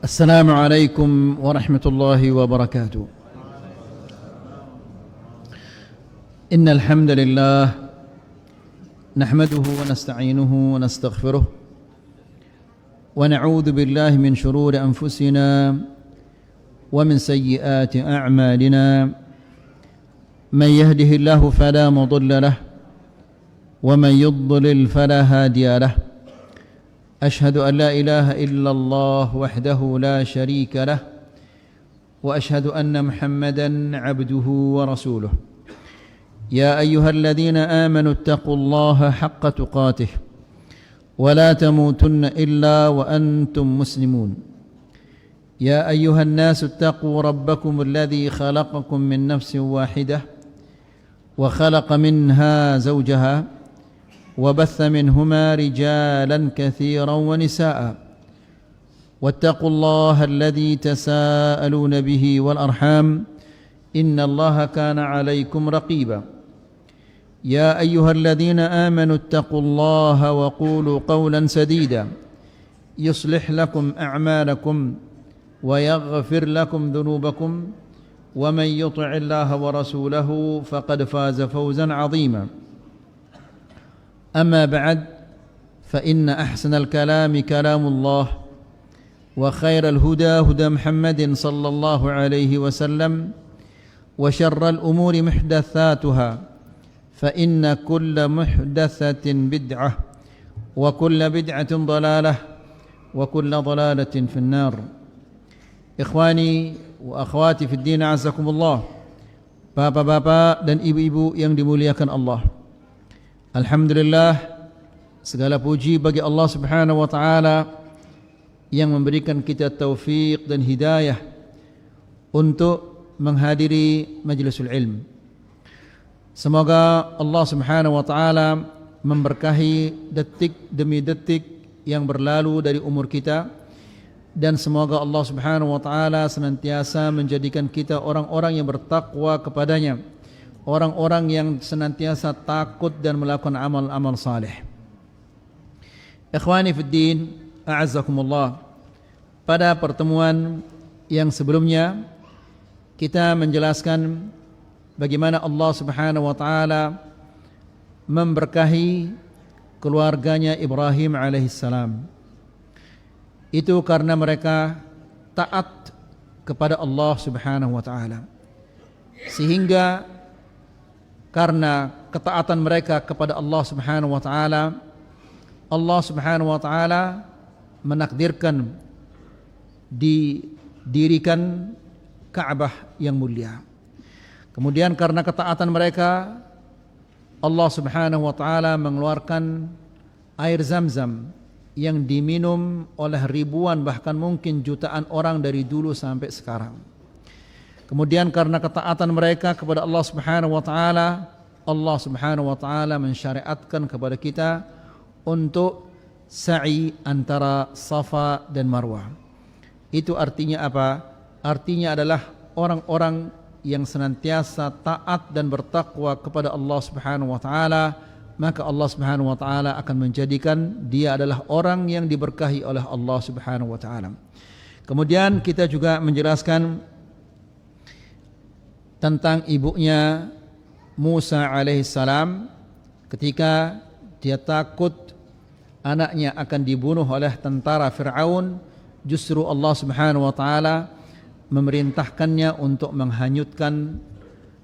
السلام عليكم ورحمة الله وبركاته. إن الحمد لله نحمده ونستعينه ونستغفره ونعوذ بالله من شرور أنفسنا ومن سيئات أعمالنا. من يهده الله فلا مضل له ومن يضلل فلا هادي له. أشهد أن لا إله إلا الله وحده لا شريك له وأشهد أن محمدا عبده ورسوله. يا أيها الذين آمنوا اتقوا الله حق تقاته ولا تموتن إلا وأنتم مسلمون. يا أيها الناس اتقوا ربكم الذي خلقكم من نفس واحدة وخلق منها زوجها وبث منهما رجالا كثيرا ونساء واتقوا الله الذي تساءلون به والأرحام إن الله كان عليكم رقيبا. يا أيها الذين آمنوا اتقوا الله وقولوا قولا سديدا يصلح لكم أعمالكم ويغفر لكم ذنوبكم ومن يطع الله ورسوله فقد فاز فوزا عظيما. أما بعد فإن أحسن الكلام كلام الله وخير الهدى هدى محمد صلى الله عليه وسلم وشر الأمور محدثاتها فإن كل محدثة بدعة وكل بدعة ضلالة وكل ضلالة في النار. إخواني وأخواتي في الدين أعزكم الله. Bapak-bapak dan ibu-ibu yang dimuliakan Allah, alhamdulillah, segala puji bagi Allah Subhanahu wa taala yang memberikan kita taufik dan hidayah untuk menghadiri majlisul ilm. Semoga Allah Subhanahu wa taala memberkahi detik demi detik yang berlalu dari umur kita, dan semoga Allah Subhanahu wa taala senantiasa menjadikan kita orang-orang yang bertakwa kepadanya, orang-orang yang senantiasa takut dan melakukan amal-amal saleh. Ikhwani fid din, a'azzakumullah. Pada pertemuan yang sebelumnya kita menjelaskan bagaimana Allah Subhanahu wa taala memberkahi keluarganya Ibrahim alaihissalam. Itu karena mereka taat kepada Allah Subhanahu wa taala. Sehingga karena ketaatan mereka kepada Allah Subhanahu wa taala, Allah Subhanahu wa taala menakdirkan didirikan Ka'bah yang mulia. Kemudian karena ketaatan mereka, Allah Subhanahu wa taala mengeluarkan air Zam-Zam yang diminum oleh ribuan bahkan mungkin jutaan orang dari dulu sampai sekarang. Kemudian karena ketaatan mereka kepada Allah Subhanahu wa taala, Allah Subhanahu wa taala mensyariatkan kepada kita untuk sa'i antara Safa dan Marwah. Itu artinya apa? Artinya adalah orang-orang yang senantiasa taat dan bertakwa kepada Allah Subhanahu wa taala, maka Allah Subhanahu wa taala akan menjadikan dia adalah orang yang diberkahi oleh Allah Subhanahu wa taala. Kemudian kita juga menjelaskan tentang ibunya Musa alaihissalam ketika dia takut anaknya akan dibunuh oleh tentara Fir'aun, justru Allah Subhanahu wa taala memerintahkannya untuk menghanyutkan,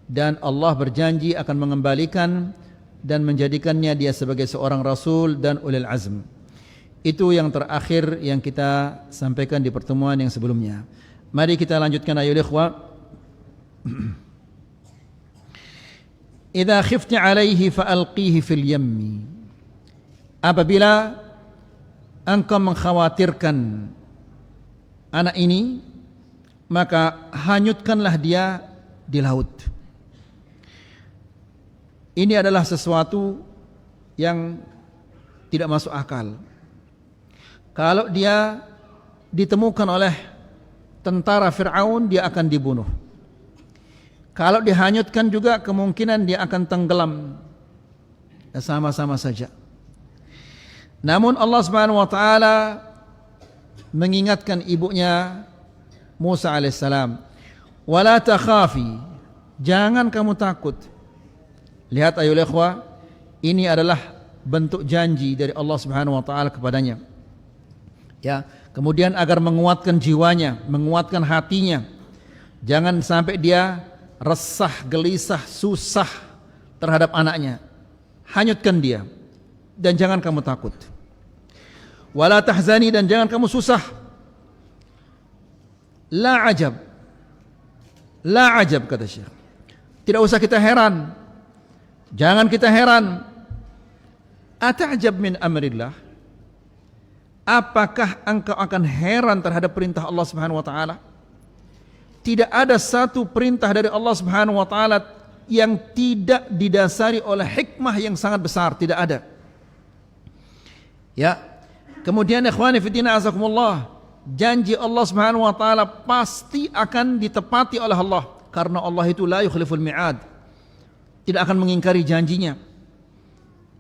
dan Allah berjanji akan mengembalikan dan menjadikannya dia sebagai seorang rasul dan ulil azm. Itu yang terakhir yang kita sampaikan di pertemuan yang sebelumnya. Mari kita lanjutkan ayol ikhwa. Idza khifti alaihi fa'alqihi fil yammi. Apabila engkau mengkhawatirkan anak ini, maka hanyutkanlah dia di laut. Ini adalah sesuatu yang tidak masuk akal. Kalau dia ditemukan oleh tentara Fir'aun, dia akan dibunuh. Kalau dihanyutkan juga kemungkinan dia akan tenggelam. Sama-sama saja. Namun Allah Subhanahu wa taala mengingatkan ibunya Musa alaihissalam, wala takhafi, jangan kamu takut. Lihat ayolah ikhwah, ini adalah bentuk janji dari Allah Subhanahu wa taala kepadanya. Ya, kemudian agar menguatkan jiwanya, menguatkan hatinya. Jangan sampai dia resah, gelisah, susah terhadap anaknya. Hanyutkan dia dan jangan kamu takut. Wala tahzani, dan jangan kamu susah. La ajab. La ajab, kata Syekh. Tidak usah kita heran. Jangan kita heran. Ata'jab min amrillah. Apakah engkau akan heran terhadap perintah Allah Subhanahu wa taala? Tidak ada satu perintah dari Allah Subhanahu wa taala yang tidak didasari oleh hikmah yang sangat besar, tidak ada. Ya. Kemudian ikhwani fi din azakumullah, janji Allah Subhanahu wa taala pasti akan ditepati oleh Allah, karena Allah itu la yukhliful mi'ad. Tidak akan mengingkari janjinya.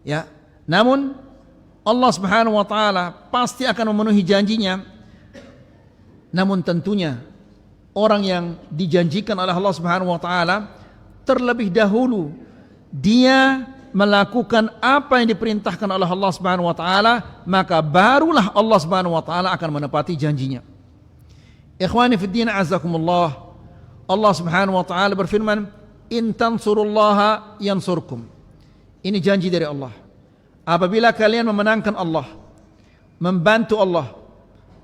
Ya. Namun Allah Subhanahu wa taala pasti akan memenuhi janjinya. Namun tentunya orang yang dijanjikan oleh Allah Subhanahu wa taala terlebih dahulu dia melakukan apa yang diperintahkan oleh Allah Subhanahu wa taala, maka barulah Allah Subhanahu wa taala akan menepati janjinya. Ikhwani fid din azakumullah, Allah Subhanahu wa taala berfirman, "In tansurullaha yansurkum." Ini janji dari Allah. Apabila kalian memenangkan Allah, membantu Allah,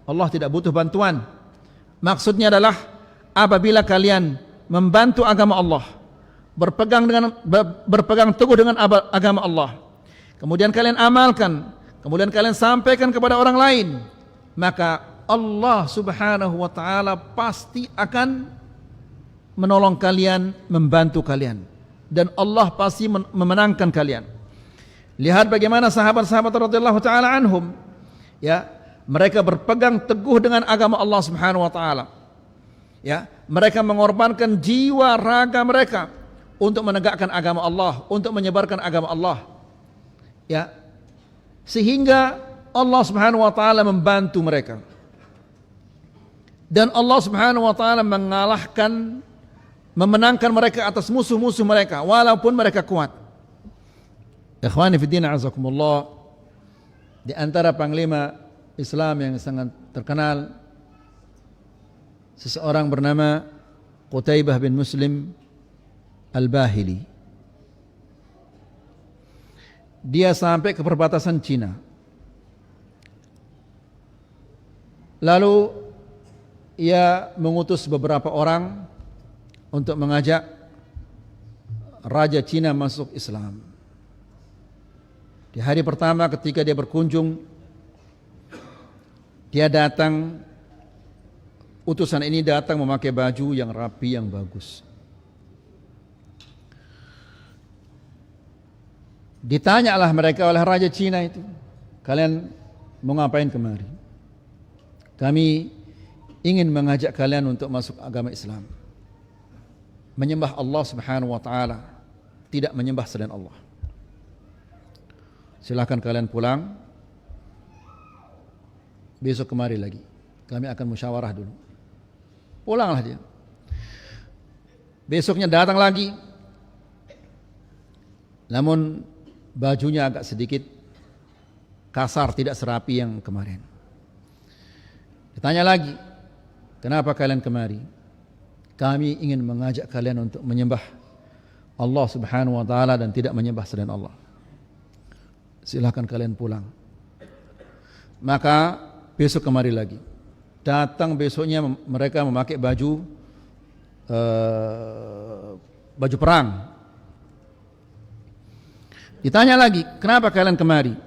Allah tidak butuh bantuan. Maksudnya adalah apabila kalian membantu agama Allah, berpegang teguh dengan agama Allah, kemudian kalian amalkan, kemudian kalian sampaikan kepada orang lain, maka Allah Subhanahu wa taala pasti akan menolong kalian, membantu kalian, dan Allah pasti memenangkan kalian. Lihat bagaimana sahabat-sahabat radhiyallahu taala anhum, ya, mereka berpegang teguh dengan agama Allah Subhanahu wa taala. Ya, mereka mengorbankan jiwa raga mereka untuk menegakkan agama Allah, untuk menyebarkan agama Allah. Ya. Sehingga Allah Subhanahu wa taala membantu mereka. Dan Allah Subhanahu wa taala mengalahkan, memenangkan mereka atas musuh-musuh mereka walaupun mereka kuat. Ikhwani fi din azakumullah, di antara panglima Islam yang sangat terkenal seseorang bernama Qutaibah bin Muslim Al-Bahili. Dia sampai ke perbatasan Cina. Lalu ia mengutus beberapa orang untuk mengajak Raja Cina masuk Islam. Di hari pertama ketika dia berkunjung, dia datang, utusan ini datang memakai baju yang rapi, yang bagus. Ditanyalah mereka oleh Raja Cina itu, kalian mau ngapain kemari? Kami ingin mengajak kalian untuk masuk agama Islam, menyembah Allah Subhanahu wa taala, tidak menyembah selain Allah. Silakan kalian pulang, besok kemari lagi, kami akan musyawarah dulu. Pulanglah dia. Besoknya datang lagi, namun bajunya agak sedikit kasar, tidak serapi yang kemarin. Ditanya lagi, kenapa kalian kemari? Kami ingin mengajak kalian untuk menyembah Allah Subhanahu wa taala dan tidak menyembah selain Allah. Silakan kalian pulang. Maka besok kemari lagi. Datang besoknya mereka memakai baju perang. Ditanya lagi, kenapa kalian kemari?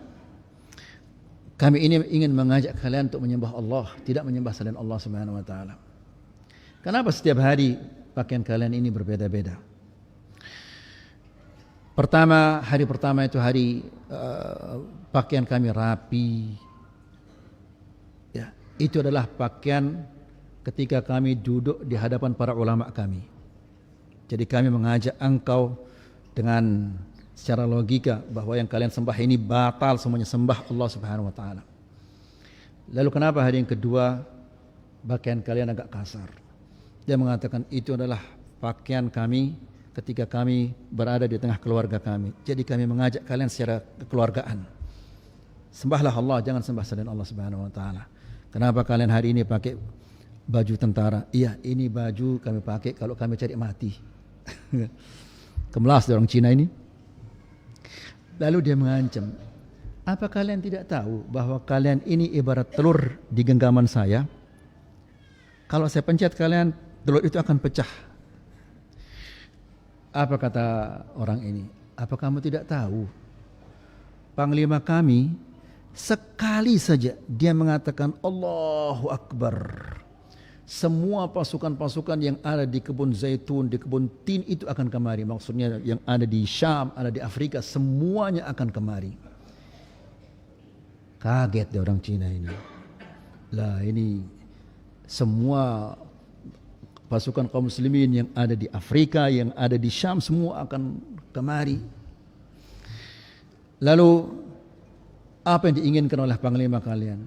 Kami ini ingin mengajak kalian untuk menyembah Allah, tidak menyembah selain Allah Subhanahu wa taala. Kenapa setiap hari pakaian kalian ini berbeda-beda? Pertama, hari pertama itu hari pakaian kami rapi. Ya, itu adalah pakaian ketika kami duduk di hadapan para ulama kami. Jadi kami mengajak engkau dengan secara logika bahwa yang kalian sembah ini batal semuanya, sembah Allah Subhanahu wa taala. Lalu kenapa hari yang kedua pakaian kalian agak kasar? Dia mengatakan itu adalah pakaian kami ketika kami berada di tengah keluarga kami. Jadi kami mengajak kalian secara kekeluargaan. Sembahlah Allah, jangan sembah selain Allah Subhanahu wa taala. Kenapa kalian hari ini pakai baju tentara? Iya, ini baju kami pakai kalau kami cari mati. Kemelas orang Cina ini. Lalu dia mengancam, apa kalian tidak tahu bahwa kalian ini ibarat telur di genggaman saya? Kalau saya pencet kalian, telur itu akan pecah. Apa kata orang ini? Apa kamu tidak tahu? Panglima kami sekali saja dia mengatakan Allahu Akbar. Semua pasukan-pasukan yang ada di kebun zaitun, di kebun tin itu akan kemari. Maksudnya yang ada di Syam, ada di Afrika, semuanya akan kemari. Kaget dia orang Cina ini. Lah ini semua pasukan kaum muslimin yang ada di Afrika, yang ada di Syam, semua akan kemari. Lalu apa yang diinginkan oleh panglima kalian?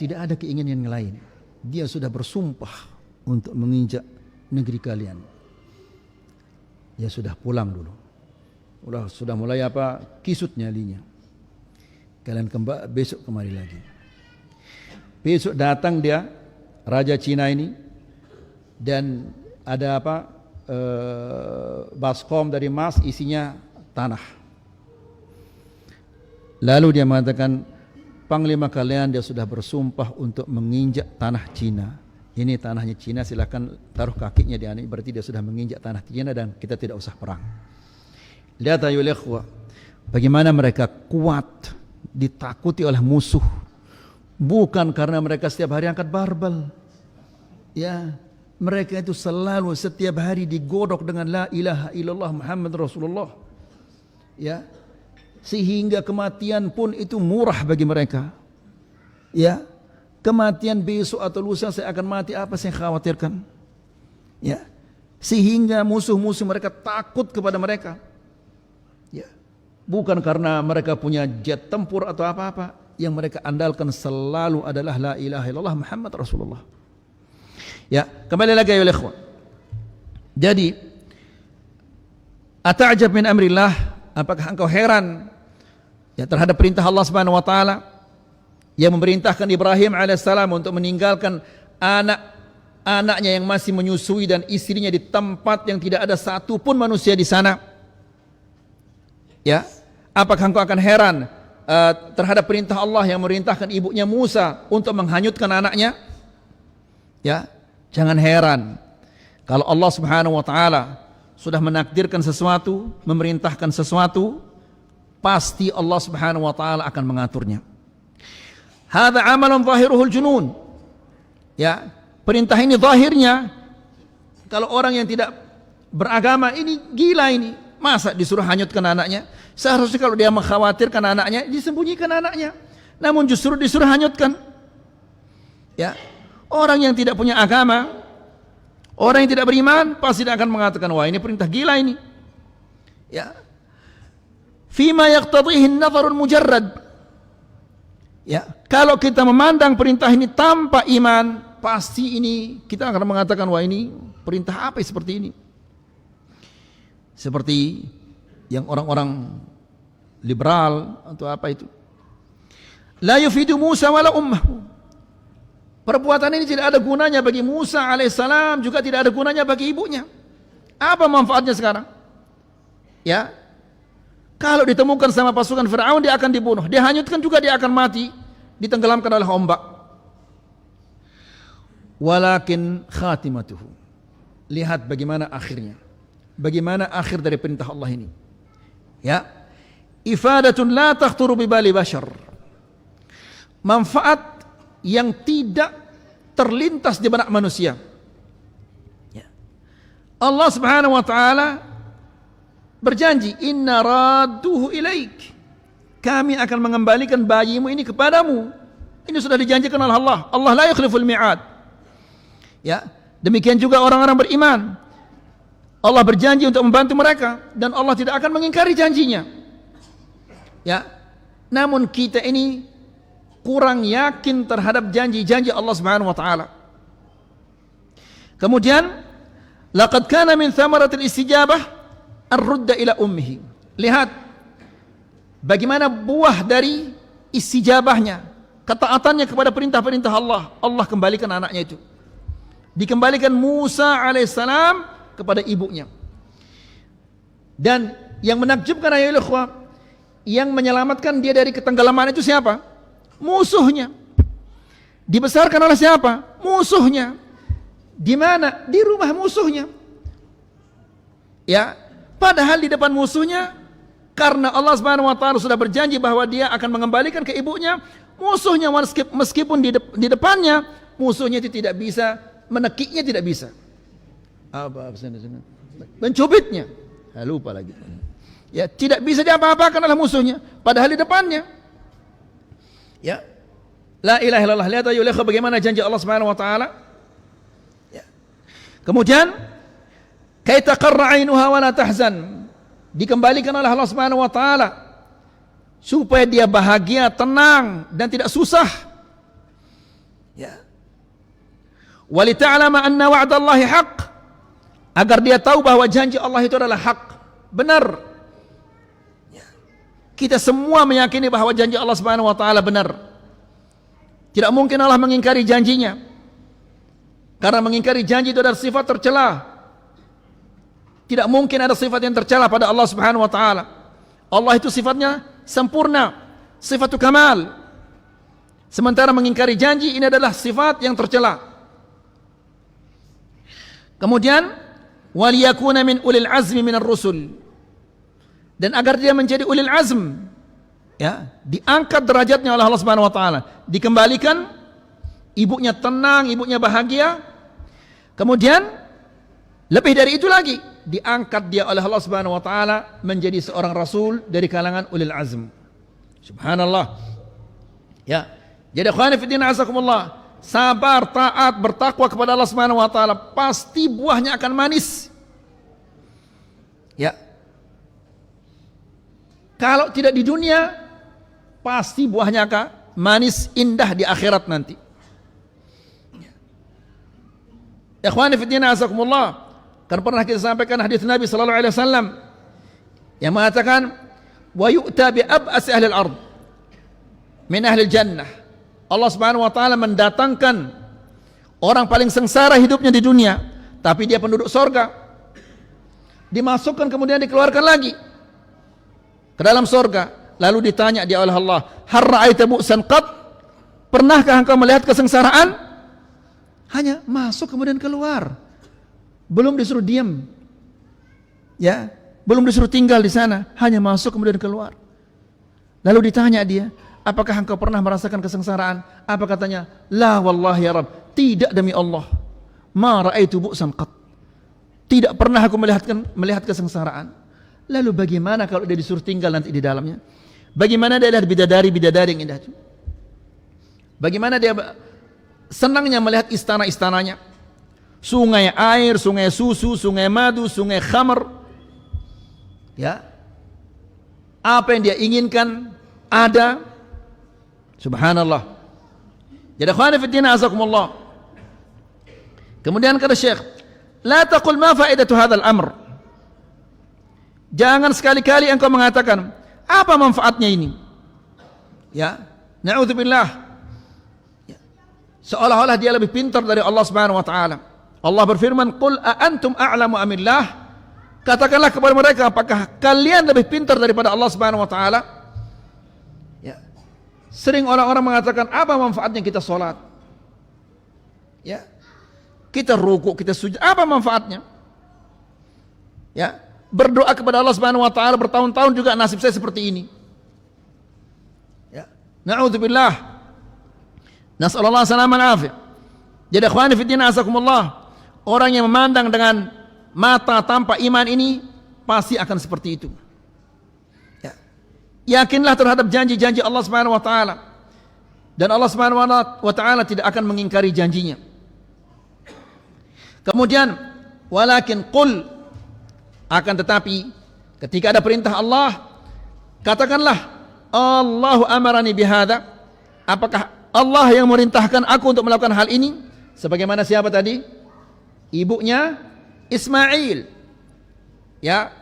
Tidak ada keinginan yang lain. Dia sudah bersumpah untuk menginjak negeri kalian. Dia sudah pulang dulu. Sudah mulai kisut nyalinya. Kalian besok kemari lagi. Besok datang dia, Raja Cina ini, dan ada baskom dari emas isinya tanah. Lalu dia mengatakan, panglima kalian dia sudah bersumpah untuk menginjak tanah Cina. Ini tanahnya Cina, silakan taruh kakinya di sana. Berarti dia sudah menginjak tanah Cina dan kita tidak usah perang. Lihat ayo ikhwah, bagaimana mereka kuat ditakuti oleh musuh. Bukan karena mereka setiap hari angkat barbel. Ya, mereka itu selalu setiap hari digodok dengan la ilaha illallah Muhammad Rasulullah. Ya. Sehingga kematian pun itu murah bagi mereka. Ya, kematian besok atau lusa saya akan mati, apa saya khawatirkan? Ya, sehingga musuh-musuh mereka takut kepada mereka. Ya, bukan karena mereka punya jet tempur atau apa-apa. Yang mereka andalkan selalu adalah la ilaha illallah Muhammad Rasulullah. Ya, kembali lagi ya ikhwan. Jadi, ata'jab min amrillah, apakah engkau heran ya terhadap perintah Allah Subhanahu wa taala yang memerintahkan Ibrahim alaihissalam untuk meninggalkan anak-anaknya yang masih menyusui dan istrinya di tempat yang tidak ada satu pun manusia di sana? Ya, apakah engkau akan heran terhadap perintah Allah yang memerintahkan ibunya Musa untuk menghanyutkan anaknya? Ya, jangan heran kalau Allah Subhanahu wa taala sudah menakdirkan sesuatu, memerintahkan sesuatu, pasti Allah Subhanahu wa taala akan mengaturnya. Hadza amalan zahiruhul junun. Ya, perintah ini zahirnya kalau orang yang tidak beragama ini gila ini. Masa disuruh hanyutkan anaknya? Seharusnya kalau dia mengkhawatirkan anaknya, disembunyikan anaknya. Namun justru disuruh hanyutkan. Ya. Orang yang tidak punya agama, orang yang tidak beriman pasti akan mengatakan, wah ini perintah gila ini. Ya. Fima yaqtadhihi an-nazarul mujarrad. Ya, kalau kita memandang perintah ini tanpa iman, pasti ini kita akan mengatakan, wah ini perintah apa seperti ini? Seperti yang orang-orang liberal atau apa itu. La yufidu Musa wala ummahu. Perbuatan ini tidak ada gunanya bagi Musa alaihissalam, juga tidak ada gunanya bagi ibunya. Apa manfaatnya sekarang? Ya, kalau ditemukan sama pasukan Fir'aun dia akan dibunuh, dia hanyutkan juga dia akan mati, ditenggelamkan oleh ombak. Walakin khatimatuhu. Lihat bagaimana akhirnya. Bagaimana akhir dari perintah Allah ini. Ya. Ifadatun la takhturu bi bali bashar. Manfaat yang tidak terlintas di benak manusia. Ya. Allah Subhanahu wa taala berjanji, inna radduhu ilaik, kami akan mengembalikan bayimu ini kepadamu. Ini sudah dijanjikan oleh Allah. Allah la yukhliful mi'ad. Ya, demikian juga orang-orang beriman. Allah berjanji untuk membantu mereka dan Allah tidak akan mengingkari janjinya. Ya, namun kita ini kurang yakin terhadap janji-janji Allah Subhanahu wa taala. Kemudian, laqad kana min thamaratil istijabah ar-rudda ila ummihi. Lihat bagaimana buah dari istijabahnya, ketaatannya kepada perintah-perintah Allah. Allah kembalikan anaknya itu. Dikembalikan Musa alaihissalam kepada ibunya. Dan yang menakjubkan ayat ikhwah, yang menyelamatkan dia dari ketenggelaman itu siapa? Musuhnya. Dibesarkan oleh siapa? Musuhnya. Di mana? Di rumah musuhnya. Ya, padahal di depan musuhnya, karena Allah Subhanahu wa taala sudah berjanji bahwa dia akan mengembalikan ke ibunya, musuhnya meskipun di depannya, musuhnya itu tidak bisa menekiknya, tidak bisa. Apa mencubitnya? Lupa lagi. Ya, tidak bisa diapa-apakan oleh musuhnya, padahal di depannya. Ya. La ilaha illallah. Lihat ayo bagaimana janji Allah Subhanahu wa taala. Ya. Kemudian kay taqarra 'ainuha wa la tahzan. Dikembalikan oleh Allah Subhanahu wa taala supaya dia bahagia, tenang dan tidak susah. Ya. Wa li ta'lama anna wa'dallahi haqq. Agar dia tahu bahwa janji Allah itu adalah hak, benar. Kita semua meyakini bahwa janji Allah Subhanahu wa taala benar. Tidak mungkin Allah mengingkari janjinya. Karena mengingkari janji itu adalah sifat tercela. Tidak mungkin ada sifat yang tercela pada Allah Subhanahu wa taala. Allah itu sifatnya sempurna, sifatul kamal. Sementara mengingkari janji ini adalah sifat yang tercela. Kemudian waliyakuna min ulil azmi minar rusul. Dan agar dia menjadi ulil azm, ya, diangkat derajatnya oleh Allah Subhanahu wa taala, dikembalikan, ibunya tenang, ibunya bahagia. Kemudian lebih dari itu lagi, diangkat dia oleh Allah Subhanahu wa taala menjadi seorang rasul dari kalangan ulil azm. Subhanallah. Ya. Jadi ikhwan fillah azakumullah, sabar, taat, bertakwa kepada Allah Subhanahu wa taala pasti buahnya akan manis. Ya. Kalau tidak di dunia, pasti buahnya akan manis indah di akhirat nanti. Ikhwani fillah azakumullah, kan pernah kita sampaikan hadis Nabi sallallahu alaihi wasallam yang mengatakan wa yu'ta bi ab'as ahli al-ard min ahli al-jannah. Allah Subhanahu wa taala mendatangkan orang paling sengsara hidupnya di dunia, tapi dia penduduk surga. Dimasukkan kemudian dikeluarkan lagi ke dalam surga, lalu ditanya dia oleh Allah, har ra'aita bu'san qat? Pernahkah engkau melihat kesengsaraan? Hanya masuk kemudian keluar, belum disuruh diam, ya, belum disuruh tinggal di sana, hanya masuk kemudian keluar. Lalu ditanya dia, apakah engkau pernah merasakan kesengsaraan? Apa katanya? La wallahi ya Rabb, tidak demi Allah, ma ra'aitu bu'san qat. Tidak pernah aku melihat kesengsaraan. Lalu bagaimana kalau dia disuruh tinggal nanti di dalamnya? Bagaimana dia lihat bidadari-bidadari yang indah itu? Bagaimana dia senangnya melihat istana-istananya? Sungai air, sungai susu, sungai madu, sungai khamar. Ya. Apa yang dia inginkan ada. Subhanallah. Jadi khawani fiddina azakumullah. Kemudian kata Syekh, la taqul ma faidatu hadzal amr. Jangan sekali-kali engkau mengatakan, apa manfaatnya ini? Ya, na'udzubillah. Ya. Seolah-olah dia lebih pintar dari Allah Subhanahu wa taala. Allah berfirman, "Qul a antum a'lamu amillah?" Katakanlah kepada mereka, apakah kalian lebih pintar daripada Allah Subhanahu wa taala? Ya. Sering orang-orang mengatakan, apa manfaatnya kita salat? Ya. Kita rukuk, kita sujud, apa manfaatnya? Ya. Berdoa kepada Allah Subhanahu wa taala bertahun-tahun juga nasib saya seperti ini. Ya. Na'udzubillah. Nas'alullah salaman afiyah. Jadi ikhwani fi din azakumullah, orang yang memandang dengan mata tanpa iman ini pasti akan seperti itu. Ya. Yakinlah terhadap janji-janji Allah Subhanahu wa taala. Dan Allah Subhanahu wa taala tidak akan mengingkari janjinya. Kemudian walakin qul, akan tetapi ketika ada perintah Allah, katakanlah Allahu amarani bihadza, apakah Allah yang merintahkan aku untuk melakukan hal ini? Sebagaimana siapa tadi? Ibunya Ismail. Ya.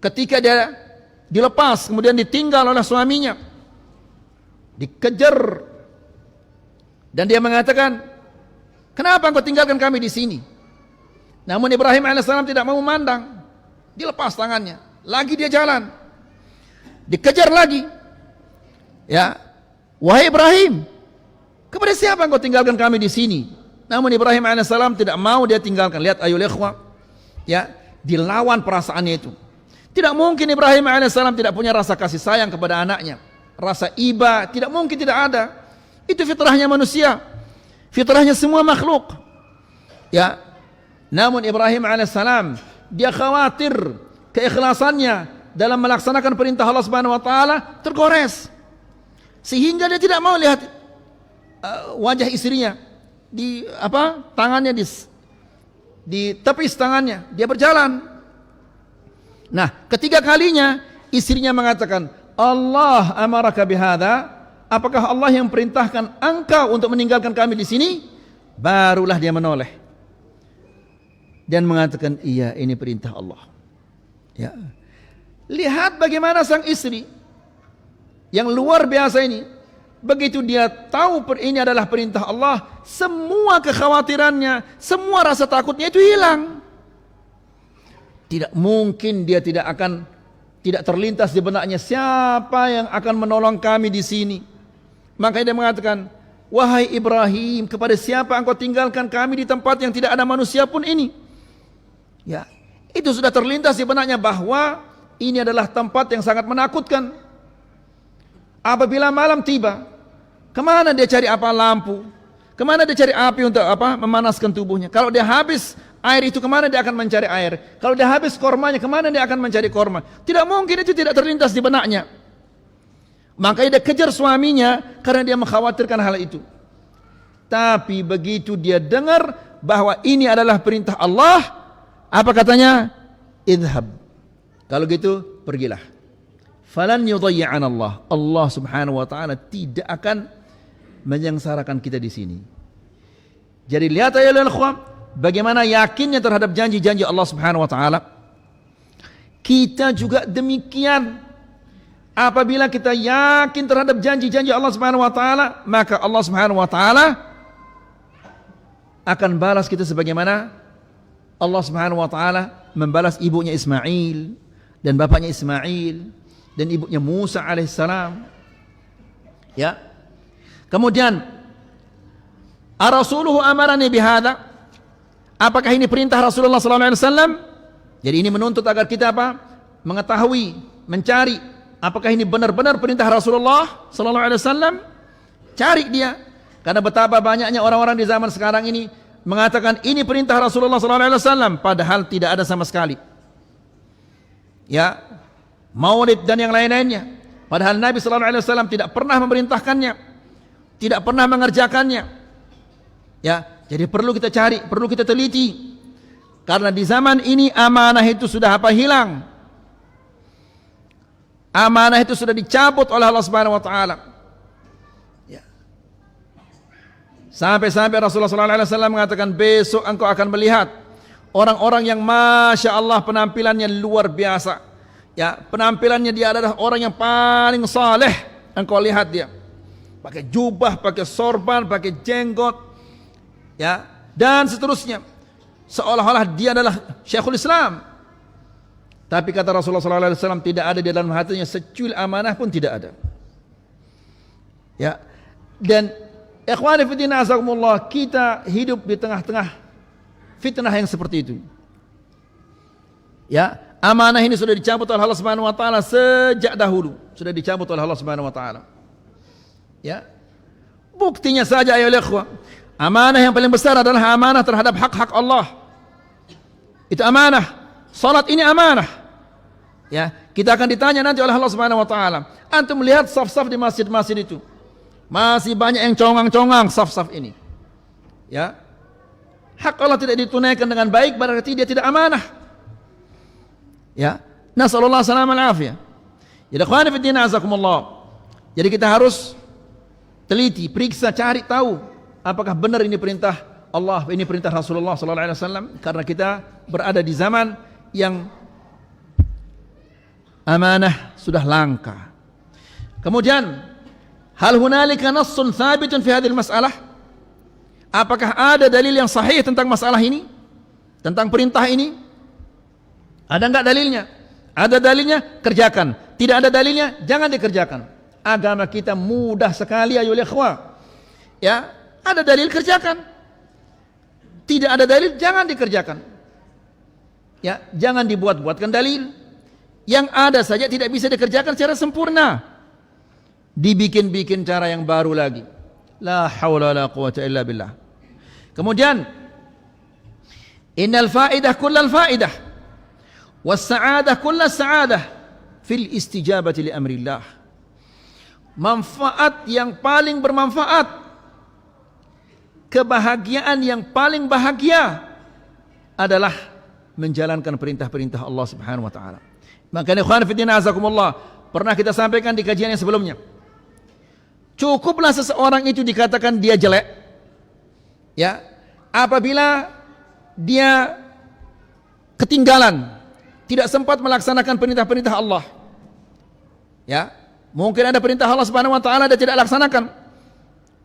Ketika dia dilepas, kemudian ditinggal oleh suaminya, dikejar, dan dia mengatakan, kenapa engkau tinggalkan kami di sini? Namun Ibrahim alaihissalam tidak mau memandang, dilepas tangannya, lagi dia jalan, dikejar lagi. Ya, wahai Ibrahim, kepada siapa engkau tinggalkan kami di sini? Namun Ibrahim alaihissalam tidak mau dia tinggalkan. Lihat ayo ikhwah, ya, dilawan perasaannya itu. Tidak mungkin Ibrahim alaihissalam tidak punya rasa kasih sayang kepada anaknya, rasa iba, tidak mungkin tidak ada. Itu fitrahnya manusia, fitrahnya semua makhluk. Ya, namun Ibrahim alaihissalam dia khawatir keikhlasannya dalam melaksanakan perintah Allah Subhanahu wa taala tergores, sehingga dia tidak mau lihat wajah istrinya di tangannya di tepis tangannya, dia berjalan. Nah, ketiga kalinya istrinya mengatakan, Allah amaraka bihadza, apakah Allah yang perintahkan engkau untuk meninggalkan kami di sini? Barulah dia menoleh dan mengatakan, iya, ini perintah Allah. Ya. Lihat bagaimana sang istri yang luar biasa ini, begitu dia tahu ini adalah perintah Allah, semua kekhawatirannya, semua rasa takutnya itu hilang. Tidak mungkin dia tidak terlintas di benaknya, siapa yang akan menolong kami di sini. Makanya dia mengatakan, wahai Ibrahim, kepada siapa engkau tinggalkan kami di tempat yang tidak ada manusia pun ini? Ya, itu sudah terlintas di benaknya bahwa ini adalah tempat yang sangat menakutkan. Apabila malam tiba, kemana dia cari lampu? Kemana dia cari api untuk memanaskan tubuhnya? Kalau dia habis air itu, kemana dia akan mencari air? Kalau dia habis kormanya, kemana dia akan mencari korma? Tidak mungkin itu tidak terlintas di benaknya. Makanya dia kejar suaminya karena dia mengkhawatirkan hal itu. Tapi begitu dia dengar bahwa ini adalah perintah Allah, apa katanya? Idhab. Kalau gitu, pergilah. Falan yudayyi'an Allah. Allah Subhanahu wa taala tidak akan menyengsarakan kita di sini. Jadi lihat ya ikhwan, bagaimana yakinnya terhadap janji-janji Allah Subhanahu wa taala. Kita juga demikian. Apabila kita yakin terhadap janji-janji Allah Subhanahu wa taala, maka Allah Subhanahu wa taala akan balas kita sebagaimana Allah Subhanahu wa taala membalas ibunya Ismail dan bapaknya Ismail dan ibunya Musa alaihissalam. Ya. Kemudian, ar-rasuluhu amarani bihadza. Apakah ini perintah Rasulullah sallallahu alaihi wasallam? Jadi ini menuntut agar kita mengetahui, mencari apakah ini benar-benar perintah Rasulullah sallallahu alaihi wasallam? Cari dia. Karena betapa banyaknya orang-orang di zaman sekarang ini mengatakan ini perintah Rasulullah sallallahu alaihi wasallam, padahal tidak ada sama sekali. Ya, Maulid dan yang lain-lainnya, padahal Nabi sallallahu alaihi wasallam tidak pernah memerintahkannya, tidak pernah mengerjakannya. Ya, jadi perlu kita cari, perlu kita teliti. Karena di zaman ini amanah itu sudah hilang. Amanah itu sudah dicabut oleh Allah Subhanahu wa taala. Sampai-sampai Rasulullah SAW mengatakan, besok engkau akan melihat orang-orang yang Masya Allah penampilannya luar biasa. Ya, penampilannya dia adalah orang yang paling saleh. Engkau lihat dia pakai jubah, pakai sorban, pakai jenggot, ya, dan seterusnya, seolah-olah dia adalah Syekhul Islam. Tapi kata Rasulullah SAW, tidak ada di dalam hatinya secuil amanah pun tidak ada. Ya, dan ikhwani fillah azakumullah, kita hidup di tengah-tengah fitnah yang seperti itu. Ya, amanah ini sudah dicabut oleh Allah Subhanahu wa taala sejak dahulu, sudah dicabut oleh Allah Subhanahu wa taala. Ya. Buktinya saja ayo ikhwah, amanah yang paling besar adalah amanah terhadap hak-hak Allah. Itu amanah. Salat ini amanah. Ya, kita akan ditanya nanti oleh Allah Subhanahu wa taala. Antum melihat saf-saf di masjid-masjid itu, masih banyak yang congang-congang saf-saf ini. Ya. Hak Allah tidak ditunaikan dengan baik, berarti dia tidak amanah. Ya. Nasallallahu alaihi wasallam. Jadi ikhwani fi din azakumullah. Jadi kita harus teliti, periksa, cari tahu apakah benar ini perintah Allah, ini perintah Rasulullah sallallahu alaihi wasallam, karena kita berada di zaman yang amanah sudah langka. Kemudian, hal hunalika nassun thabitun fi hadhihi masalah? Apakah ada dalil yang sahih tentang masalah ini? Tentang perintah ini? Ada enggak dalilnya? Ada dalilnya, kerjakan. Tidak ada dalilnya, jangan dikerjakan. Agama kita mudah sekali ayo ikhwah. Ya, ada dalil kerjakan. Tidak ada dalil jangan dikerjakan. Ya, jangan dibuat-buatkan dalil. Yang ada saja tidak bisa dikerjakan secara sempurna. Dibikin-bikin cara yang baru lagi. La haula wala quwwata illa billah. Kemudian, innal faidah kullal faidah was sa'adah kullal sa'adah fil istijabati li amrillah. Manfaat yang paling bermanfaat, kebahagiaan yang paling bahagia adalah menjalankan perintah-perintah Allah Subhanahu wa taala. Makanya ikhwan fillah azakumullah, pernah kita sampaikan di kajian yang sebelumnya. Cukuplah seseorang itu dikatakan dia jelek, ya, apabila dia ketinggalan, tidak sempat melaksanakan perintah-perintah Allah. Ya, mungkin ada perintah Allah Subhanahu wa taala dia tidak laksanakan.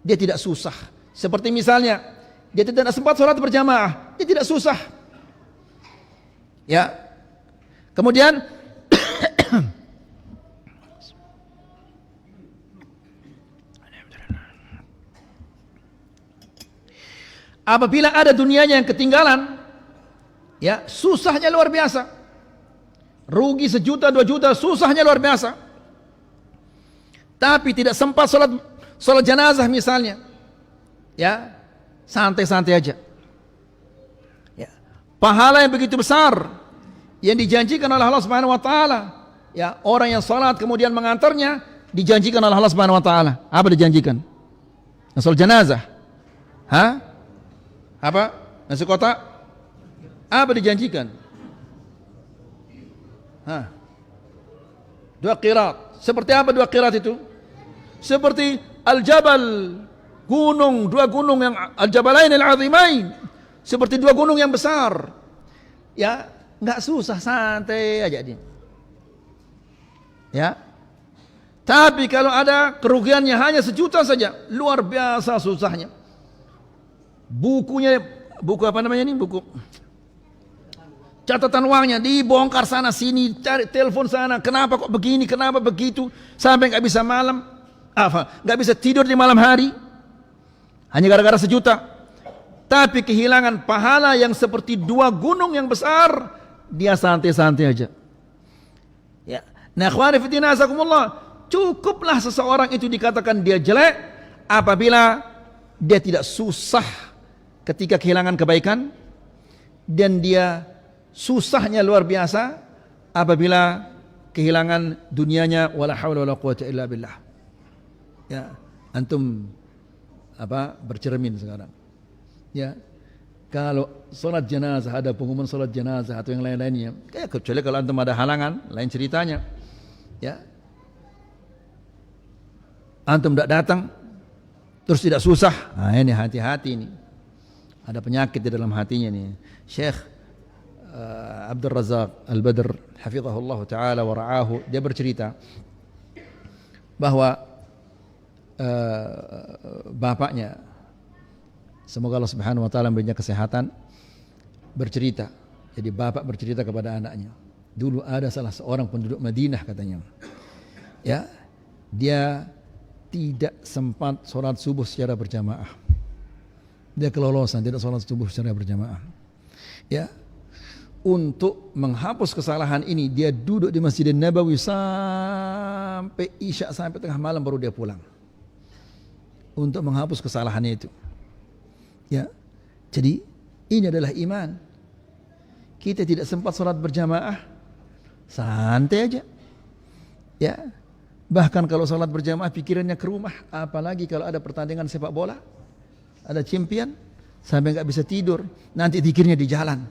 Dia tidak susah. Seperti misalnya, dia tidak sempat sholat berjamaah, dia tidak susah. Ya. Kemudian apabila ada dunianya yang ketinggalan, ya, susahnya luar biasa. Rugi 1 juta, 2 juta, susahnya luar biasa. Tapi tidak sempat sholat jenazah misalnya, ya, santai-santai aja. Ya, pahala yang begitu besar yang dijanjikan oleh Allah Subhanahu wa taala, ya, orang yang sholat kemudian mengantarnya dijanjikan oleh Allah Subhanahu wa taala. Apa dijanjikan? Sholat jenazah. Hah? Apa? Nasi kotak? Apa dijanjikan? Hah? 2 qirat. Seperti apa 2 qirat itu? Seperti al-jabal, gunung, 2 gunung yang al-jabalain al-azimain. Seperti 2 gunung yang besar. Ya, enggak susah, santai aja dia. Ya. Tapi kalau ada kerugiannya hanya 1 juta saja, luar biasa susahnya. Bukunya, buku apa namanya ini? Buku catatan uangnya dibongkar sana sini, cari telepon sana, kenapa kok begini, kenapa begitu, sampai nggak bisa nggak bisa tidur di malam hari, hanya gara-gara 1 juta. Tapi kehilangan pahala yang seperti 2 gunung yang besar, dia santai-santai aja. Ya, nah ikhwani fillah azakumullah, cukuplah seseorang itu dikatakan dia jelek apabila dia tidak susah ketika kehilangan kebaikan, dan dia susahnya luar biasa apabila kehilangan dunianya. Wala haula wala quwwata illa billah. Ya, antum bercermin sekarang. Ya, kalau sholat jenazah, ada pengumuman sholat jenazah atau yang lain-lainnya, kecuali kalau antum ada halangan, lain ceritanya. Ya, antum tidak datang terus tidak susah, nah ini hati-hati nih, ada penyakit di dalam hatinya nih. Syekh Abdul Razak Al-Badr hafizahullah ta'ala wa ra'ahu, dia bercerita bahwa bapaknya, semoga Allah Subhanahu wa taala memberinya kesehatan, bercerita. Jadi bapak bercerita kepada anaknya, dulu ada salah seorang penduduk Madinah katanya, ya, dia tidak sempat sholat subuh secara berjamaah. Dia kelolosan tidak sholat subuh secara berjamaah. Ya, untuk menghapus kesalahan ini, dia duduk di Masjidin Nabawi sampai Isya, sampai tengah malam baru dia pulang untuk menghapus kesalahannya itu. Ya, jadi ini adalah iman. Kita tidak sempat sholat berjamaah, santai aja. Ya, bahkan kalau sholat berjamaah pikirannya ke rumah, apalagi kalau ada pertandingan sepak bola, ada champion, sampai nggak bisa tidur. Nanti zikirnya di jalan.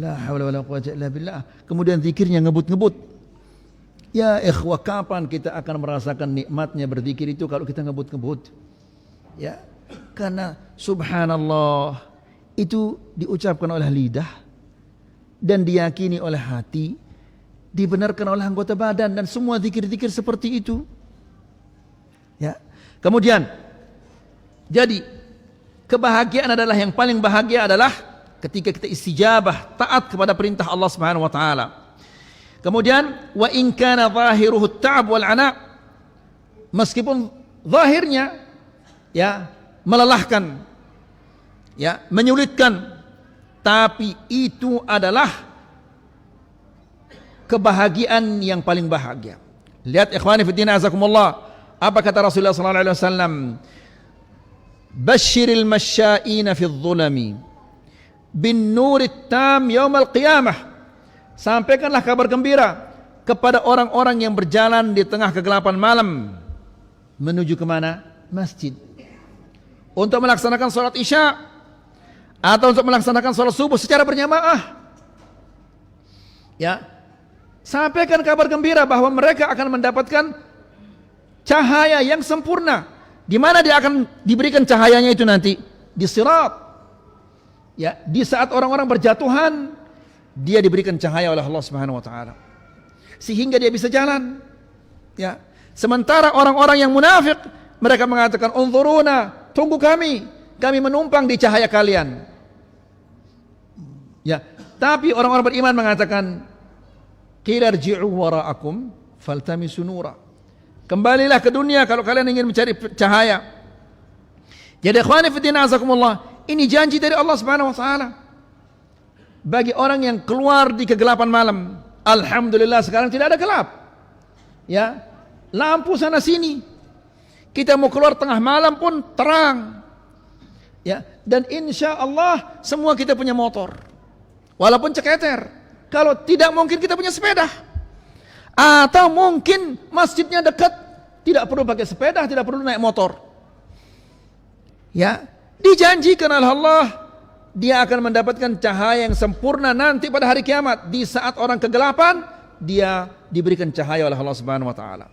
La haula wala quwwata illa billah. Kemudian zikirnya ngebut-ngebut. Ya ikhwah, kapan kita akan merasakan nikmatnya berzikir itu kalau kita ngebut-ngebut? Ya, karena subhanallah itu diucapkan oleh lidah dan diyakini oleh hati, dibenarkan oleh anggota badan, dan semua zikir-zikir seperti itu. Ya. Kemudian jadi kebahagiaan adalah, yang paling bahagia adalah ketika kita istijabah, taat kepada perintah Allah Subhanahu wa taala. Kemudian wa in kana zahiruhu at-ta'ab wal 'ana, meskipun zahirnya ya melelahkan, ya menyulitkan, tapi itu adalah kebahagiaan yang paling bahagia. Lihat ikhwani fi din azakumullah, apa kata Rasulullah sallallahu alaihi wasallam? Basyiril masya'ina fi dhulami bin nurit tam yaumal qiyamah. Sampaikanlah kabar gembira kepada orang-orang yang berjalan di tengah kegelapan malam menuju kemana? Masjid, untuk melaksanakan sholat isya atau untuk melaksanakan sholat subuh secara berjamaah. Ya, sampaikan kabar gembira bahwa mereka akan mendapatkan cahaya yang sempurna. Di mana dia akan diberikan cahayanya itu nanti? Di sirat. Ya, di saat orang-orang berjatuhan, dia diberikan cahaya oleh Allah Subhanahu wa taala sehingga dia bisa jalan. Ya, sementara orang-orang yang munafik, mereka mengatakan unzuruna, tunggu kami menumpang di cahaya kalian. Ya, tapi orang-orang beriman mengatakan qila irji'u wara'akum faltamisu nura, kembalilah ke dunia kalau kalian ingin mencari cahaya. Jadi ikhwani fi din azakumullah, ini janji dari Allah Subhanahu wa taala bagi orang yang keluar di kegelapan malam. Alhamdulillah sekarang tidak ada gelap. Ya, lampu sana sini. Kita mau keluar tengah malam pun terang. Ya, dan insya Allah semua kita punya motor, walaupun ceketer. Kalau tidak mungkin kita punya sepeda. Atau mungkin masjidnya dekat, tidak perlu pakai sepeda, tidak perlu naik motor. Ya, dijanjikan oleh Allah, dia akan mendapatkan cahaya yang sempurna nanti pada hari kiamat. Di saat orang kegelapan, dia diberikan cahaya oleh Allah Subhanahu wa taala.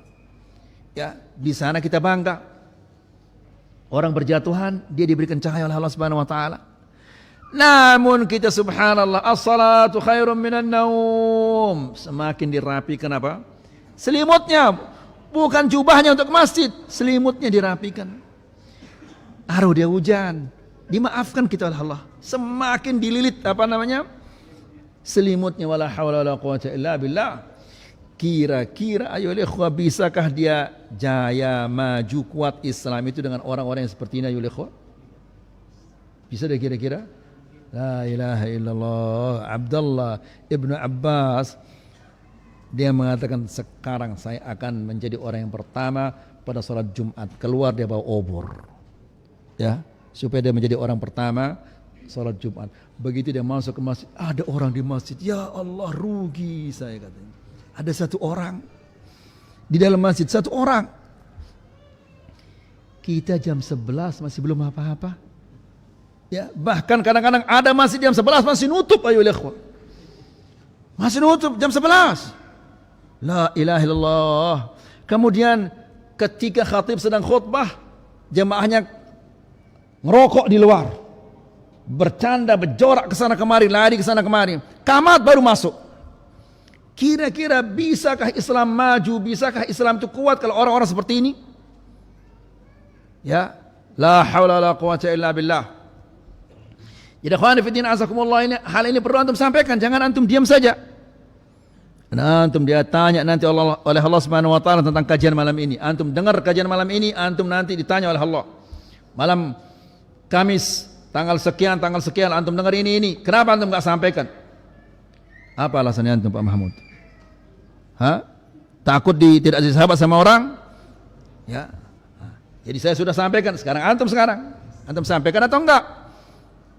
Ya, di sana kita bangga. Orang berjatuhan, dia diberikan cahaya oleh Allah Subhanahu wa taala. Namun kita subhanallah, as-salatu khairum minan naum, semakin dirapikan apa? Selimutnya, bukan jubahnya untuk masjid, selimutnya dirapikan. Aduh, dia hujan, dimaafkan kita oleh Allah. Semakin dililit apa namanya? Selimutnya, wala haula wala quwwata illa billah. Kira-kira ayo ikhwah, bisakah dia jaya maju kuat Islam itu dengan orang-orang yang seperti ini ayo ikhwah? Bisa deh kira-kira? La ilaha illallah. Abdullah ibnu Abbas, dia mengatakan sekarang saya akan menjadi orang yang pertama pada sholat Jumat keluar dia bawa obor. Ya, supaya dia menjadi orang pertama sholat Jumat. Begitu dia masuk ke masjid, ada orang di masjid, ya Allah rugi saya katanya. Ada satu orang di dalam masjid, satu orang. Kita jam 11 masih belum apa-apa. Ya, bahkan kadang-kadang ada masjid jam 11 masih nutup ayo ikhwah. Masih nutup jam 11. La ilaha illallah. Kemudian ketika khatib sedang khutbah, jemaahnya ngerokok di luar. Bercanda, berjorak ke sana kemari, lari ke sana kemari. Qamat baru masuk. Kira-kira bisakah Islam maju, bisakah Islam itu kuat kalau orang-orang seperti ini? Ya, la haula wala quwwata illa billah. Jadi ikhwani fillah azakumullah, ini hal ini perlu antum sampaikan, jangan antum diam saja. Nah, antum dia tanya nanti oleh Allah Subhanahu wa taala tentang kajian malam ini. Antum dengar kajian malam ini, antum nanti ditanya oleh Allah. Malam Kamis tanggal sekian antum dengar ini. Kenapa antum enggak sampaikan? Apa alasannya antum Pak Mahmud? Takut tidak disahabat sama orang? Ya. Jadi saya sudah sampaikan, sekarang antum sampaikan atau enggak?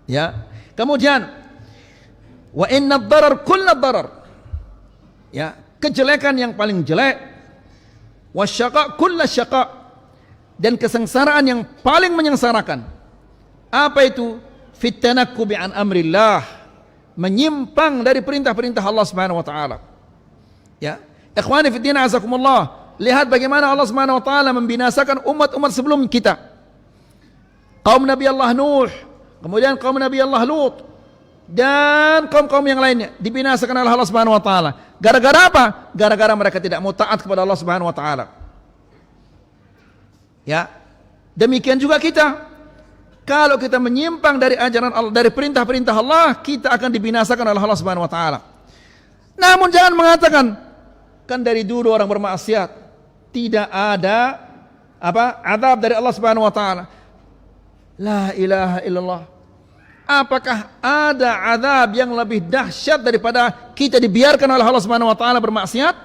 Ya. Kemudian wa inna ad-darar kullu ad-darar. Ya, kejelekan yang paling jelek, wasyaqa kullu syaqa, dan kesengsaraan yang paling menyengsarakan. Apa itu? Fitanakkubi an amrillah, menyimpang dari perintah-perintah Allah Subhanahu wa taala. Ya, Ikhwani fi din azakumullah, lihat bagaimana Allah Subhanahu wa taala membinasakan umat-umat sebelum kita. Kaum Nabi Allah Nuh, kemudian kaum Nabi Allah Lut, dan kaum-kaum yang lainnya dibinasakan oleh Allah Subhanahu wa taala. Gara-gara apa? Gara-gara mereka tidak mau taat kepada Allah Subhanahu wa taala. Ya. Demikian juga kita. Kalau kita menyimpang dari ajaran Allah, dari perintah-perintah Allah, kita akan dibinasakan oleh Allah Subhanahu wa taala. Namun jangan mengatakan, kan dari dulu orang bermaksiat tidak ada azab dari Allah Subhanahu wa taala. La ilaha illallah. Apakah ada azab yang lebih dahsyat daripada kita dibiarkan oleh Allah Subhanahu wa taala bermaksiat?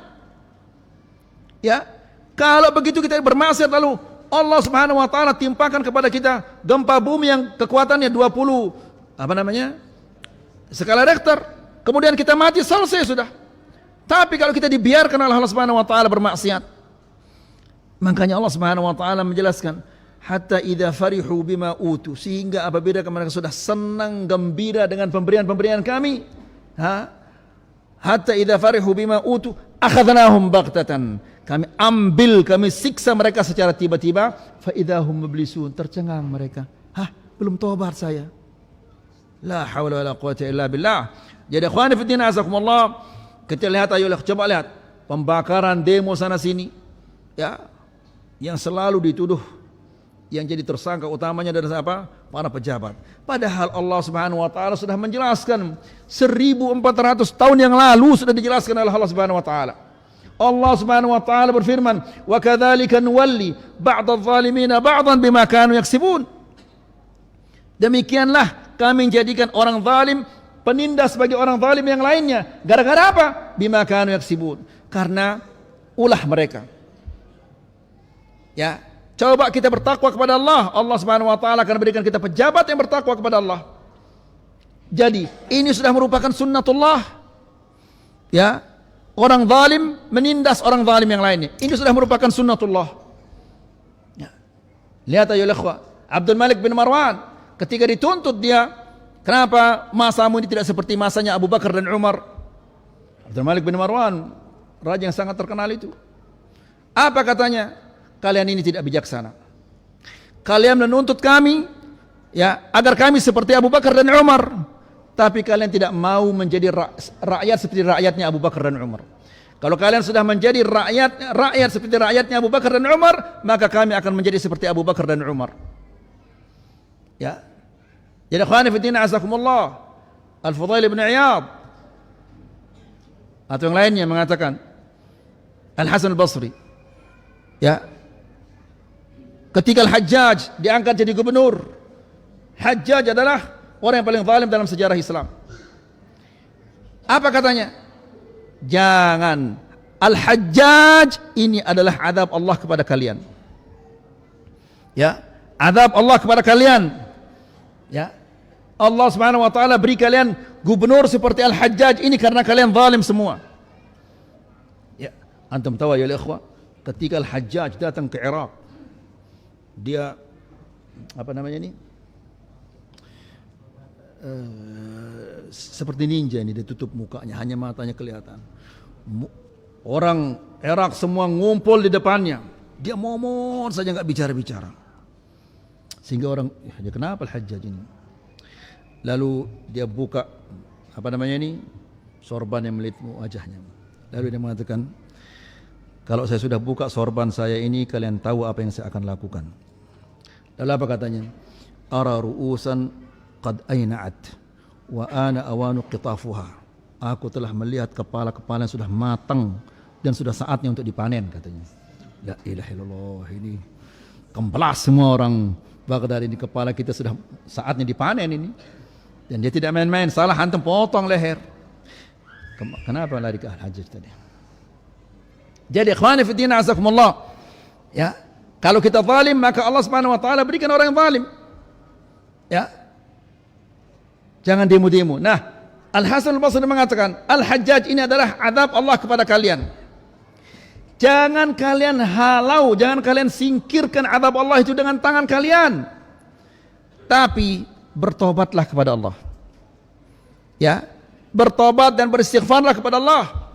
Ya. Kalau begitu kita bermaksiat lalu Allah Subhanahu wa taala timpakan kepada kita gempa bumi yang kekuatannya 20 skala Richter. Kemudian kita mati, selesai sudah. Tapi kalau kita dibiarkan oleh Allah Subhanahu wa taala bermaksiat, makanya Allah Subhanahu wa taala menjelaskan, hatta idza farihu bima utu, sehingga apabila mereka sudah senang gembira dengan pemberian-pemberian kami, hatta idza farihu bima utu akhadnahum baghtatan, kami siksa mereka secara tiba-tiba, fa idahum mublisun, tercengang mereka. Belum tobat saya. La haula wala quwata illa billah. Jadi ikhwani fi din azakumullah, kita lihat, coba lihat pembakaran demo sana sini, ya, yang selalu dituduh yang jadi tersangka utamanya adalah apa? Para pejabat. Padahal Allah Subhanahu wa taala sudah menjelaskan 1400 tahun yang lalu sudah dijelaskan oleh Allah Subhanahu wa taala. Allah Subhanahu wa taala berfirman, "Wa kadzalika nuwalli ba'dadh-dhalimina ba'dhan bima kanu yaksibun." Demikianlah kami menjadikan orang zalim penindas bagi orang zalim yang lainnya. Gara-gara apa? Bima kanu yaksibun. Karena ulah mereka. Ya, coba kita bertakwa kepada Allah, Allah Subhanahu wa taala akan berikan kita pejabat yang bertakwa kepada Allah. Jadi, ini sudah merupakan sunnatullah. Ya, orang zalim menindas orang zalim yang lainnya. Ini sudah merupakan sunnatullah. Ya. Lihat ayo ikhwah, Abdul Malik bin Marwan ketika dituntut dia, kenapa masamu ini tidak seperti masanya Abu Bakar dan Umar? Abdul Malik bin Marwan, raja yang sangat terkenal itu. Apa katanya? Kalian ini tidak bijaksana. Kalian menuntut kami, ya, agar kami seperti Abu Bakar dan Umar, tapi kalian tidak mau menjadi rakyat seperti rakyatnya Abu Bakar dan Umar. Kalau kalian sudah menjadi rakyat seperti rakyatnya Abu Bakar dan Umar, maka kami akan menjadi seperti Abu Bakar dan Umar. Ya. Jadi ikhwani fi din azakumullah, Al-Fudail bin Iyad atau yang lainnya mengatakan, Al-Hasan Al-Basri, ya, ketika Al-Hajjaj diangkat jadi gubernur, Hajjaj adalah orang yang paling zalim dalam sejarah Islam. Apa katanya? Jangan, Al-Hajjaj ini adalah azab Allah kepada kalian. Ya, azab Allah kepada kalian. Ya, Allah Subhanahu wa taala beri kalian gubernur seperti Al-Hajjaj ini karena kalian zalim semua. Ya, antum tahu ya ikhwah, ketika Al-Hajjaj datang ke Irak, dia apa namanya ini? Seperti ninja ini, dia tutup mukanya, hanya matanya kelihatan. Orang Irak semua ngumpul di depannya, dia momon saja nggak bicara-bicara. Sehingga orang, ya kenapa Al-Hajjaj ini? Lalu dia buka apa namanya ini, sorban yang melilit wajahnya. Lalu dia mengatakan, kalau saya sudah buka sorban saya ini, kalian tahu apa yang saya akan lakukan. Lalu apa katanya? Ara ru'usan qad ayna'at wa ana awanu qitafuha. Aku telah melihat kepala-kepala yang sudah matang dan sudah saatnya untuk dipanen, katanya. La ilaha illallah, ini kemplas semua orang Baghdad ini, kepala kita sudah saatnya dipanen ini. Dan dia tidak main-main, salah hantam potong leher. Kenapa lari ke Al-Hajjaj tadi? Jadi ikhwani fi din azakumullah, ya, kalau kita zalim maka Allah Subhanahu wa taala berikan orang yang zalim. Ya. Jangan demo-demo. Nah, Al-Hasan Al-Basri mengatakan, Al-Hajjaj ini adalah azab Allah kepada kalian. Jangan kalian halau, jangan kalian singkirkan azab Allah itu dengan tangan kalian. Tapi bertobatlah kepada Allah. Ya, bertobat dan beristighfarlah kepada Allah.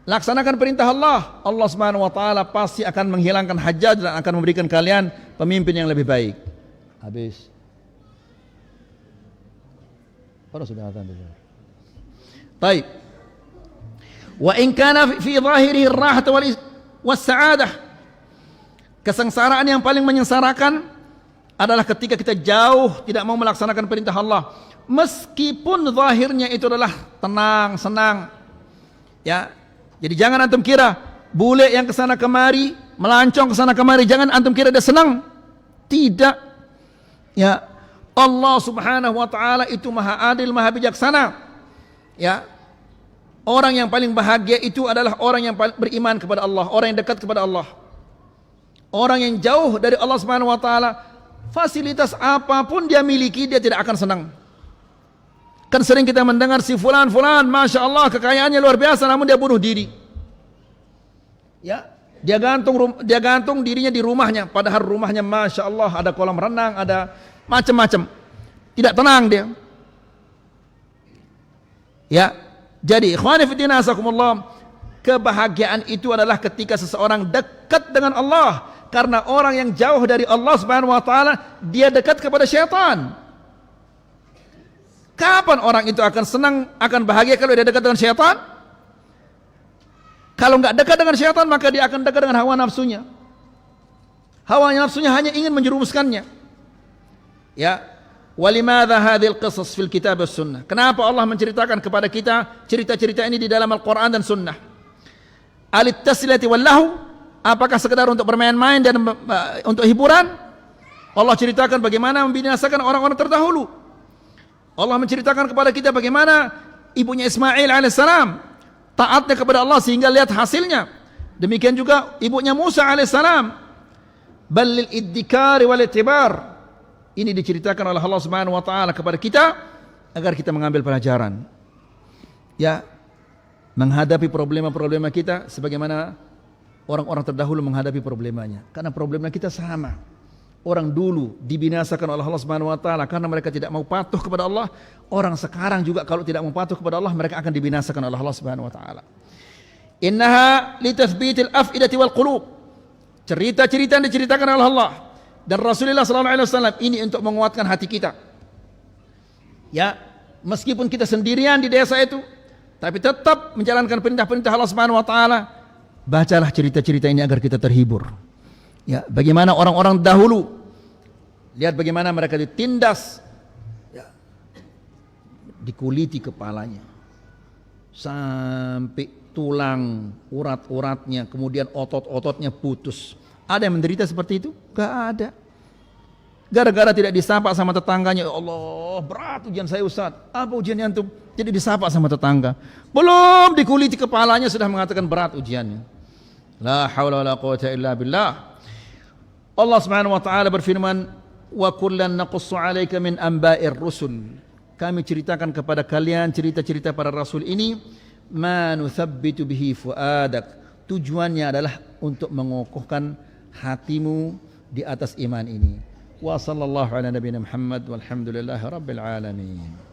laksanakan perintah Allah. Allah Subhanahu wa taala pasti akan menghilangkan hajat dan akan memberikan kalian pemimpin yang lebih baik. Habis. Orang sudah azan dulu. Baik. Wa in kana fi zahirihi ar-rahah was sa'adah. Kesengsaraan yang paling menyengsarakan adalah ketika kita jauh tidak mau melaksanakan perintah Allah. Meskipun zahirnya itu adalah tenang, senang. Ya. Jadi jangan antum kira bule yang kesana kemari, melancong kesana kemari, jangan antum kira dia senang. Tidak. Ya, Allah Subhanahu wa taala itu Maha Adil, Maha Bijaksana. Ya. Orang yang paling bahagia itu adalah orang yang beriman kepada Allah, orang yang dekat kepada Allah. Orang yang jauh dari Allah Subhanahu wa taala, fasilitas apapun dia miliki dia tidak akan senang. Kan sering kita mendengar si fulan, Masya Allah kekayaannya luar biasa namun dia bunuh diri. Ya, dia gantung dirinya di rumahnya, padahal rumahnya Masya Allah ada kolam renang, ada macam-macam. Tidak tenang dia. Ya, jadi ikhwani fillah asakumullah, kebahagiaan itu adalah ketika seseorang dekat dengan Allah. Karena orang yang jauh dari Allah Subhanahu wa taala, dia dekat kepada syaitan. Kapan orang itu akan senang, akan bahagia kalau dia dekat dengan syaitan? Kalau enggak dekat dengan syaitan, maka dia akan dekat dengan hawa nafsunya. Hawa nafsunya hanya ingin menjerumuskannya. Ya, walimadza hadhil qisas fil kitab was sunnah? Kenapa Allah menceritakan kepada kita cerita-cerita ini di dalam Al-Qur'an dan sunnah? Alit tasliyati wal lahu? Apakah sekedar untuk bermain-main dan untuk hiburan? Allah ceritakan bagaimana membinasakan orang-orang terdahulu. Allah menceritakan kepada kita bagaimana ibunya Ismail alaihissalam taatnya kepada Allah sehingga lihat hasilnya. Demikian juga ibunya Musa alaihissalam. Balil iddikari wal itibar. Ini diceritakan oleh Allah Subhanahu wa taala kepada kita agar kita mengambil pelajaran. Ya, menghadapi problema-problema kita sebagaimana orang-orang terdahulu menghadapi problemanya. Karena problema kita sama. Orang dulu dibinasakan oleh Allah Subhanahu wa taala karena mereka tidak mau patuh kepada Allah. Orang sekarang juga kalau tidak mau patuh kepada Allah, mereka akan dibinasakan oleh Allah Subhanahu wa taala. Innaha litathbitil afidati wal qulub. Cerita-cerita yang diceritakan oleh Allah dan Rasulullah sallallahu alaihi wasallam ini untuk menguatkan hati kita. Ya, meskipun kita sendirian di desa itu, tapi tetap menjalankan perintah-perintah Allah Subhanahu wa taala. Bacalah cerita-cerita ini agar kita terhibur. Ya, bagaimana orang-orang dahulu, lihat bagaimana mereka ditindas, ya, dikuliti kepalanya sampai tulang urat-uratnya, kemudian otot-ototnya putus. Ada yang menderita seperti itu? Gak ada. Gara-gara tidak disapa sama tetangganya, ya Allah berat ujian saya Ustaz. Apa ujiannya antum? Jadi disapa sama tetangga, belum dikuliti kepalanya sudah mengatakan berat ujiannya. La haula wala quwwata illa billah. Allah Subhanahu wa taala berfirman, "Wa kullan naqussu 'alaika min amba'ir rusul." Kami ceritakan kepada kalian cerita-cerita para rasul ini, ma nuthabbitu bihi fuadak. Tujuannya adalah untuk mengokohkan hatimu di atas iman ini. Wa sallallahu ala nabiyina Muhammad walhamdulillahi rabbil alamin.